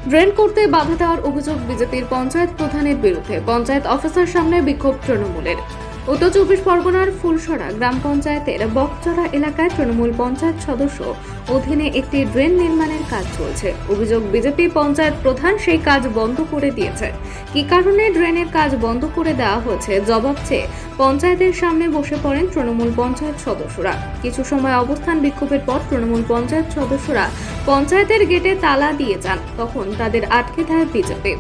Drain করতে বাধা দেওয়ার অভিযোগ বিজেপির পঞ্চায়েত প্রধানের বিরুদ্ধে। পঞ্চায়েত অফিসের সামনে বিক্ষোভ তৃণমূলের। উত্তর চব্বিশ পরগনার ফুলসরা গ্রাম পঞ্চায়েতের বকচড়া এলাকায় তৃণমূল পঞ্চায়েত সদস্য অধীনে একটি ড্রেন নির্মাণের কাজ চলছে। অভিযোগ বিজেপি পঞ্চায়েত প্রধান সেই কাজ বন্ধ করে দিয়েছে। কী কারণে ড্রেনের কাজ বন্ধ করে দেওয়া হয়েছে জবাব চেয়ে পঞ্চায়েতের সামনে বসে পড়েন তৃণমূল পঞ্চায়েত সদস্যরা। কিছু সময় অবস্থান বিক্ষোভের পর তৃণমূল পঞ্চায়েত সদস্যরা পঞ্চায়েতের গেটে তালা দিয়ে যান। তখন তাদের আটকে দেয় বিজেপি,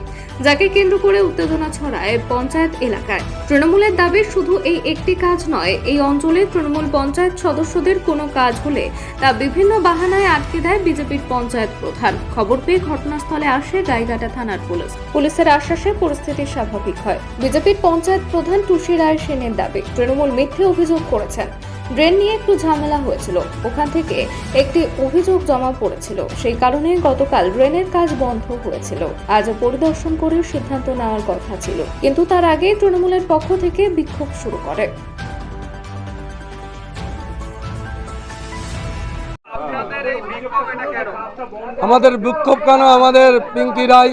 যাকে কেন্দ্র করে উত্তেজনা ছড়ায় পঞ্চায়েত এলাকায়। তৃণমূলের দাবি শুধু এই একটি কাজ নয়, এই অঞ্চলে তৃণমূল পঞ্চায়েত সদস্যদের কোনো কাজ হলে তা বিভিন্ন বাহানায় আটকে দেয় বিজেপির পঞ্চায়েত প্রধান। খবর পেয়ে ঘটনাস্থলে আসে গাইঘাটা থানার পুলিশ। পুলিশের আশ্বাসে পরিস্থিতি স্বাভাবিক হয়। বিজেপির পঞ্চায়েত প্রধান টুসি রায় সেনের দাবি, তৃণমূল মিথ্যে অভিযোগ করেছেন। ড্রেন নিয়ে একটু ঝামেলা হয়েছিল, ওখান থেকে একটি অভিযোগ জমা পড়েছিল, সেই কারণে গতকাল ড্রেনের কাজ বন্ধ হয়েছিল। আজ পরিদর্শন করে সিদ্ধান্ত নেওয়ার কথা ছিল, কিন্তু তার আগে তৃণমূলের পক্ষ থেকে বিক্ষোভ শুরু করে। আমাদের বিক্ষোভ কেন? আমাদের পিঙ্কি রায়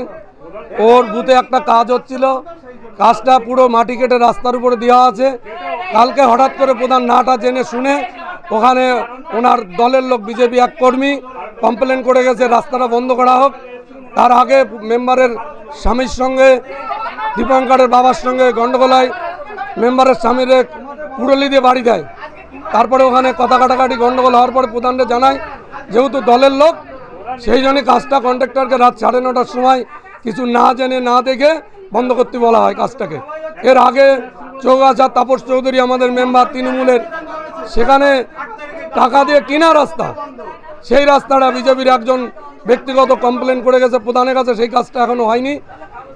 ওর বুথে একটা কাজ হচ্ছিল, কাজটা পুরো মাটি কেটে রাস্তার উপরে দেওয়া আছে। কালকে হঠাৎ করে প্রধান নাটা জেনে শুনে ওখানে ওনার দলের লোক বিজেপি এক কর্মী কমপ্লেন করে গেছে রাস্তাটা বন্ধ করা হোক। তার আগে মেম্বারের স্বামীর সঙ্গে দীপঙ্করের বাবার সঙ্গে গন্ডগোল হয়, মেম্বারের স্বামীরে কুড়লি দিয়ে বাড়ি দেয়। তারপরে ওখানে কথা কাটাকাটি গন্ডগোল হওয়ার পরে প্রধানকে জানায়, যেহেতু দলের লোক সেই জন্যই কাজটা কন্ট্রাক্টরকে রাত 9:30টার সময় কিছু না জেনে না দেখে বন্ধ করতে বলা হয় কাজটাকে। এর আগে চৌগাছা তাপস চৌধুরী আমাদের মেম্বার তৃণমূলের, সেখানে টাকা দিয়ে কিনা রাস্তা, সেই রাস্তাটা বিজেপির একজন ব্যক্তিগত কমপ্লেন করে গেছে প্রধানের কাছে, সেই কাজটা এখনো হয়নি।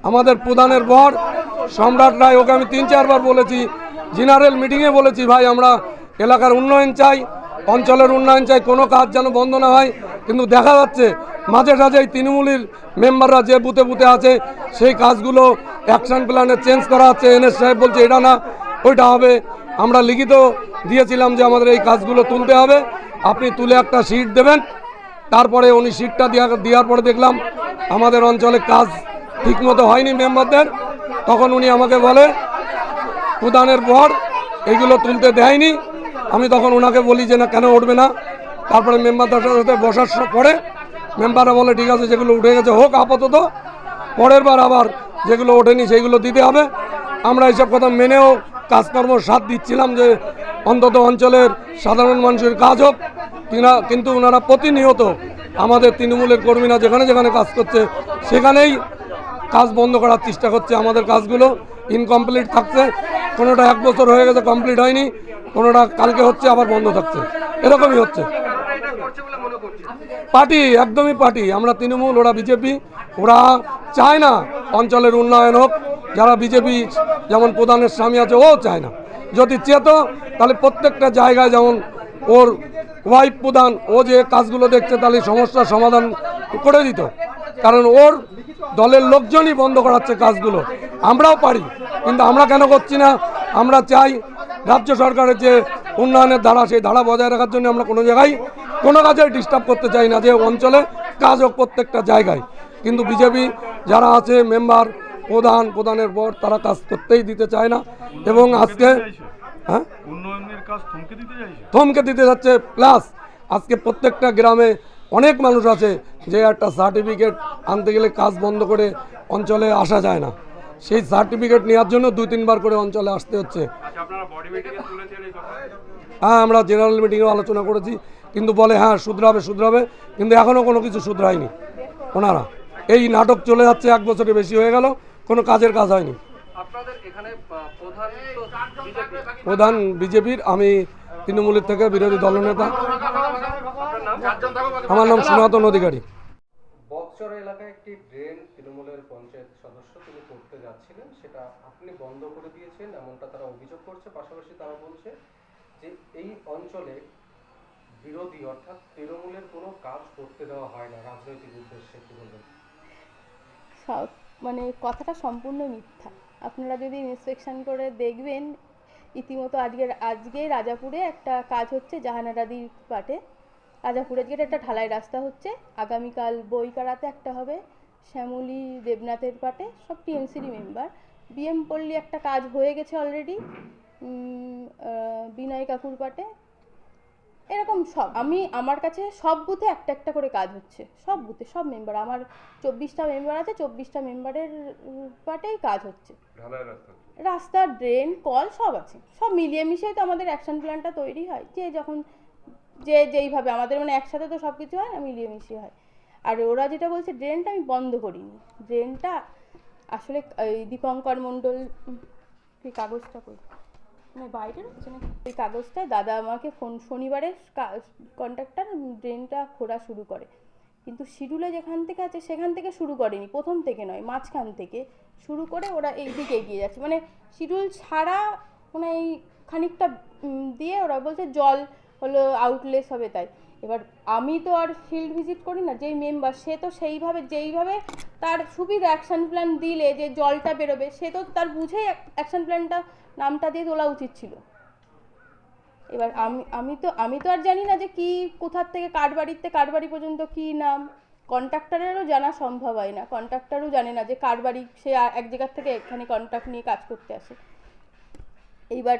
আমাদের প্রধানের বর সম্রাট রায়, ওকে আমি 3-4 বার বলেছি, জেনারেল মিটিংয়ে বলেছি, ভাই আমরা এলাকার উন্নয়ন চাই, অঞ্চলের উন্নয়ন চাই, কোনো কাজ যেন বন্ধ না হয়। কিন্তু দেখা যাচ্ছে মাঝে সাঝে এই তৃণমূলের মেম্বাররা যে বুথে বুথে আছে সেই কাজগুলো অ্যাকশন প্ল্যানে চেঞ্জ করা হচ্ছে। এনএস সাহেব বলছে এটা না ওইটা হবে। আমরা লিখিত দিয়েছিলাম যে আমাদের এই কাজগুলো তুলতে হবে, আপনি তুলে একটা শিট দেবেন। তারপরে উনি শিটটা দেওয়ার পরে দেখলাম আমাদের অঞ্চলে কাজ ঠিকমতো হয়নি মেম্বারদের। তখন উনি আমাকে বলে প্রধানের পর এগুলো তুলতে দেয়নি। আমি তখন ওনাকে বলি যে না কেন উঠবে না। তারপরে মেম্বারদের সাথে বসার পরে মেম্বাররা বলে ঠিক আছে, যেগুলো উঠে গেছে হোক আপাতত, পরের বার আবার যেগুলো ওঠেনি সেইগুলো দিতে হবে। আমরা এইসব কথা মেনেও কাজকর্ম সাথ দিচ্ছিলাম যে অন্তত অঞ্চলের সাধারণ মানুষের কাজ হোক। কিন্তু ওনারা প্রতিনিয়ত আমাদের তৃণমূলের কর্মীরা যেখানে যেখানে কাজ করছে সেখানেই কাজ বন্ধ করার চেষ্টা করছে। আমাদের কাজগুলো ইনকমপ্লিট থাকছে, কোনোটা 1 বছর হয়ে গেছে কমপ্লিট হয়নি, কোনোটা কালকে হচ্ছে আবার বন্ধ থাকছে, এরকমই হচ্ছে। পার্টি, একদমই পার্টি। আমরা তৃণমূল, ওরা বিজেপি। ওরা চায় না অঞ্চলের উন্নয়ন হোক। যারা বিজেপি, যেমন প্রধানের স্বামী আছে, ও চায় না। যদি চেত তাহলে প্রত্যেকটা জায়গায়, যেমন ওর ওয়াইফ প্রধান, ও যে কাজগুলো দেখছে তাহলে সমস্যার সমাধান করে দিত। কারণ ওর দলের লোকজনই বন্ধ করাচ্ছে কাজগুলো। আমরাও পারি, কিন্তু আমরা কেন করছি না? আমরা চাই রাজ্য সরকারের যে উন্নয়নের ধারা, সেই ধারা বজায় রাখার জন্য আমরা কোনো জায়গায় কোনো কাজে ডিস্টার্ব করতে চাই না, যে অঞ্চলে কাজ হোক প্রত্যেকটা জায়গায়। কিন্তু বিজেপি যারা আছে মেম্বার, প্রধানের পর, তারা কাজ করতেই দিতে চায় না। এবং আজকে উন্নয়নের কাজ থমকে দিতে যাচ্ছে। প্লাস আজকে প্রত্যেকটা গ্রামে অনেক মানুষ আছে যে একটা সার্টিফিকেট আনতে গেলে কাজ বন্ধ করে অঞ্চলে আসা যায় না। সেই সার্টিফিকেট নেওয়ার জন্য 2-3 বার করে অঞ্চলে আসতে হচ্ছে। হ্যাঁ, আমরা জেনারেল মিটিংয়েও আলোচনা করেছি, কিন্তু বলে হ্যাঁ শুধরাবে, কিন্তু এখনও কোনো কিছু শুধরায়নি ওনারা। এই নাটক চলে যাচ্ছে, 1 বছরের বেশি হয়ে গেল, কোনো কাজের কাজ হয়নি। প্রধান বিজেপির, আমি তৃণমূলের থেকে বিরোধী দলনেতা। আমার নাম সনাতন অধিকারী। বকচড়া এলাকায় একটি ড্রেন তৃণমূলের পঞ্চায়েত সদস্য তিনি করতে যাচ্ছিলেন, সেটা আপনি বন্ধ করে দিয়েছেন, এমনটা তারা অভিযোগ করছে। পাশাপাশি তারা বলছে যে এই অঞ্চলে বিরোধী অর্থাৎ তৃণমূলের কোনো কাজ করতে দেওয়া হয় না রাজনৈতিক উদ্দেশ্যে। কি বলবেন? মানে কথাটা সম্পূর্ণ মিথ্যা। আপনারা যদি ইন্সপেকশন করে দেখবেন, ইতিমধ্যে আজকে রাজাপুরে একটা কাজ হচ্ছে, জাহানারাদির পাটে রাজাপুরের গেটে একটা ঢালাই রাস্তা হচ্ছে। আগামীকাল বইকারাতে একটা হবে, শ্যামলী দেবনাথের পাটে, সব টিএমসিরই মেম্বার। বিএম পল্লী একটা কাজ হয়ে গেছে অলরেডি, বিনয় কাকুর পাটে। এরকম সব আমার কাছে সব বুথে একটা একটা করে কাজ হচ্ছে, সব বুথে সব মেম্বার, আমার 24টা মেম্বার আছে, 24টা মেম্বারের পাটেই কাজ হচ্ছে। ঢালাই রাস্তা রাস্তা, ড্রেন, কল সব আছে, সব মিলিয়ে মিশিয়ে তো আমাদের অ্যাকশন প্ল্যানটা তৈরি হয়, যে যখন যেইভাবে আমাদের মানে একসাথে তো সব কিছু হয় না, মিলিয়ে মিশিয়ে হয়। আর ওরা যেটা বলছে ড্রেনটা আমি বন্ধ করিনি, ড্রেনটা আসলে এই দীপঙ্কর মণ্ডল, এই কাগজটা করি মানে বাইরে হচ্ছে না, ওই কাগজটায় দাদা আমাকে শনিবারে কন্ট্রাক্টর ড্রেনটা খোঁড়া শুরু করে, কিন্তু শিডিউলে যেখান থেকে আছে সেখান থেকে শুরু করেনি, প্রথম থেকে নয়, মাঝখান থেকে শুরু করে ওরা এই দিকে এগিয়ে যাচ্ছে, মানে শিডিউল ছাড়া মানে এই খানিকটা দিয়ে ওরা বলছে জল হলো আউটলেস হবে তাই। এবার আমি তো আর ফিল্ড ভিজিট করি না, যেই মেম্বার সে তো সেইভাবে যেইভাবে তার সুবিধা অ্যাকশন প্ল্যান দিলে যে জলটা বেরোবে, সে তো তার বুঝেই অ্যাকশন প্ল্যানটা নামটা দিয়ে তোলা উচিত ছিল। এবার আমি তো আর জানি না যে কি কোথার থেকে কার বাড়ি পর্যন্ত কি নাম, কন্ট্রাক্টরেরও জানা সম্ভব হয় না, কন্ট্রাক্টরও জানে না যে কার বাড়ি, সে এক জায়গার থেকে এখানে কন্ট্রাক্ট নিয়ে কাজ করতে আসে। এইবার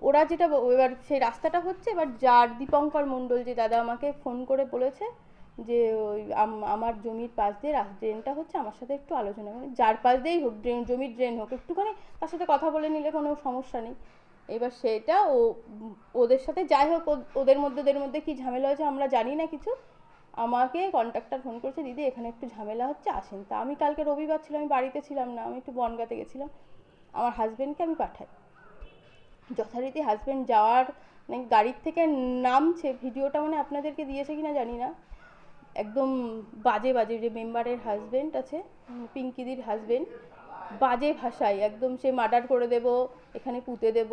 ওরা যেটা এবার সেই রাস্তাটা হচ্ছে, এবার যার দীপঙ্কর মণ্ডল যে দাদা আমাকে ফোন করে বলেছে যে ওই আমার জমির পাশ দিয়ে ড্রেনটা হচ্ছে, আমার সাথে একটু আলোচনা করে, যার পাশ দিয়েই হোক জমির ড্রেন হোক, একটুখানি তার সাথে কথা বলে নিলে কোনো সমস্যা নেই। এবার সেটা ওদের সাথে যাই হোক, ওদের মধ্যে কি ঝামেলা হয়েছে আমরা জানি না কিছু, আমাকে কন্ট্রাক্টর ফোন করেছে, দিদি এখানে একটু ঝামেলা হচ্ছে আসেন। তা আমি কালকে রবিবার ছিল, আমি বাড়িতে ছিলাম না, আমি একটু বনগাঁতে গেছিলাম, আমার হাজব্যান্ডকে আমি পাঠাই, যথারীতি হাজব্যান্ড যাওয়ার মানে গাড়ির থেকে নামছে, ভিডিওটা মানে আপনাদেরকে দিয়েছে কিনা জানি না, একদম বাজে যে মেম্বারের হাজব্যান্ড আছে, পিঙ্কিদির হাজব্যান্ড, বাজে ভাষায় একদম সে মার্ডার করে দেব, এখানে পুঁতে দেব,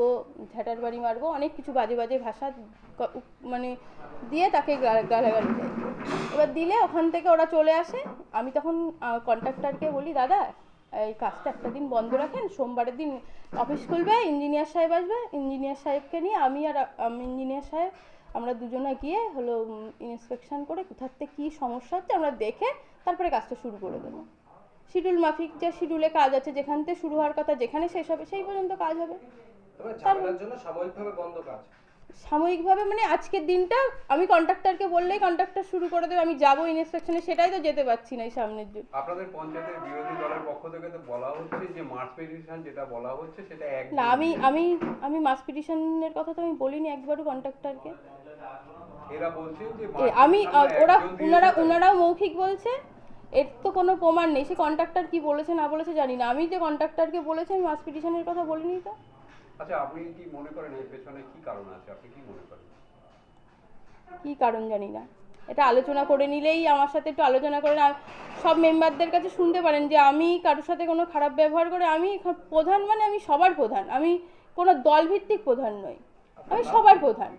ঝাঁটার বাড়ি মারবো, অনেক কিছু বাজে ভাষা মানে দিয়ে তাকে গালাগালি দেয়। এবার দিলে ওখান থেকে ওরা চলে আসে, আমি তখন কন্ট্রাক্টরকে বলি, দাদা এই কাজটা একটা দিন বন্ধ রাখেন, সোমবারের দিন অফিস খুলবে, ইঞ্জিনিয়ার সাহেব আসবে, ইঞ্জিনিয়ার সাহেবকে নিয়ে আমি ইঞ্জিনিয়ার সাহেব আমরা দুজনে গিয়ে হলো ইন্সপেকশন করে কোথার থেকে কী সমস্যা হচ্ছে আমরা দেখে তারপরে কাজটা শুরু করে দেবো। শিডিউল মাফিক যে শিডিউলে কাজ আছে, যেখান থেকে শুরু হওয়ার কথা, যেখানে শেষ হবে সেই পর্যন্ত কাজ হবে। তবে ঝামেলার জন্য সাময়িকভাবে বন্ধ কাজ, সাময়িকভাবে মানে আজকের দিনটা আমি কন্ট্রাক্টরকে বললেই কন্ট্রাক্টর শুরু করে দেবে, আমি যাবো ইন্সপেকশনে, সেটাই তো যেতে পারছি না এই সামনের জন্য। আপনাদের পঞ্চায়েতের বিরোধী দলের পক্ষ থেকে তো বলা হচ্ছে যে মার্চ পিটিশন যেটা বলা হচ্ছে সেটা এক না, আমি মাস পিটিশনের কথা তো আমি বলিনি একবারও কন্ট্রাক্টরকে। এরা বলছেন যে ওনারাও মৌখিক বলছে, এর তো কোনো প্রমাণ নেই, সে কন্ট্রাক্টর কি বলেছে না বলেছে জানি না, আমি যে কন্ট্রাক্টরকে বলেছি আমি মাস পিটিশনের কথা বলিনি তো। আচ্ছা, আপনি কি মনে করেন এর পেছনে কি কারণ আছে, আপনি কি মনে করেন? কি কারণ জানি না, এটা আলোচনা করে নিলেই, আমার সাথে একটু আলোচনা করে সব মেম্বারদের কাছে শুনতে পারেন যে আমি কারোর সাথে কোনো খারাপ ব্যবহার করে, আমি প্রধান মানে আমি সবার প্রধান, আমি কোনো দলভিত্তিক প্রধান নই, আমি সবার প্রধান।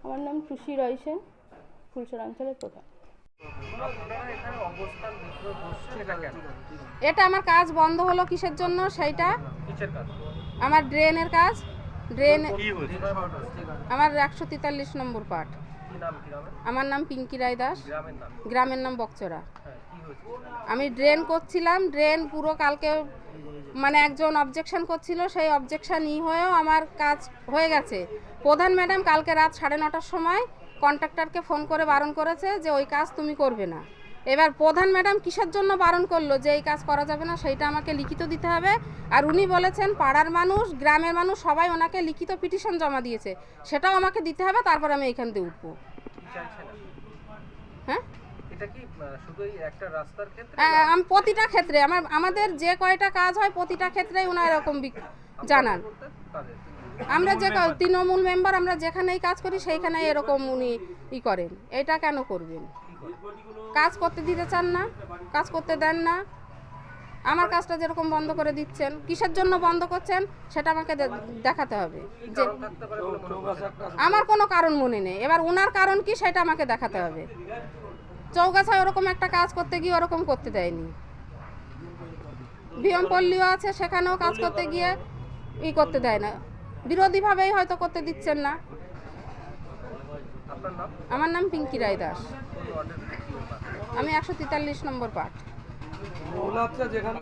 আমার নাম টুসি রয় সেন, ফুলসর অঞ্চলের প্রধান। এটা আমার কাজ বন্ধ হলো কিসের জন্য, সেইটা আমার ড্রেনের কাজ, ড্রেন আমার 143 নম্বর পার্ট। আমার নাম পিঙ্কি রায় দাস, গ্রামের নাম বকচরা। আমি ড্রেন করছিলাম, ড্রেন পুরো কালকে মানে একজন অবজেকশন করছিল, সেই অবজেকশন হয়েও আমার কাজ হয়ে গেছে। প্রধান ম্যাডাম কালকে রাত 9:30টার সময় কন্ট্রাক্টরকে ফোন করে বারণ করেছে যে ওই কাজ তুমি করবে না। এবার প্রধান ম্যাডাম কিসের জন্য বারণ করলো যে এই কাজ করা যাবে না, সেইটা আমাকে লিখিত দিতে হবে। আর উনি বলেছেন পাড়ার মানুষ, গ্রামের মানুষ সবাই ওনাকে লিখিত পিটিশন জমা দিয়েছে, সেটাও আমাকে দিতে হবে, তারপর আমি এখান দিয়ে উঠবো। হ্যাঁ, এটা কি শুধু একটা রাস্তার ক্ষেত্রে? আমি প্রতিটা ক্ষেত্রে আমাদের যে কয়টা কাজ হয় প্রতিটা ক্ষেত্রেই ওনার এরকম জানান। আমরা যে তৃণমূল মেম্বার, আমরা যেখানেই কাজ করি সেইখানেই এরকম উনি করেন। এটা কেন করবেন? কাজ করতে দিতে চান না, কাজ করতে দেন না। আমার কাজটা যেরকম বন্ধ করে দিচ্ছেন, কিসের জন্য বন্ধ করছেন সেটা আমাকে দেখাতে হবে। যে আমার কোনো কারণ মনে নেই, এবার ওনার কারণ কি সেটা আমাকে দেখাতে হবে। চৌগাছায় ওরকম একটা কাজ করতে গিয়ে ওরকম করতে দেয়নি, বিএম পল্লীও আছে সেখানেও কাজ করতে গিয়ে করতে দেয় না, বিরোধীভাবেই হয়তো করতে দিচ্ছেন না। আমার নাম পিঙ্কি রায় দাস, আমি 143 নম্বর পার্ট। ভুল হচ্ছে যেখানে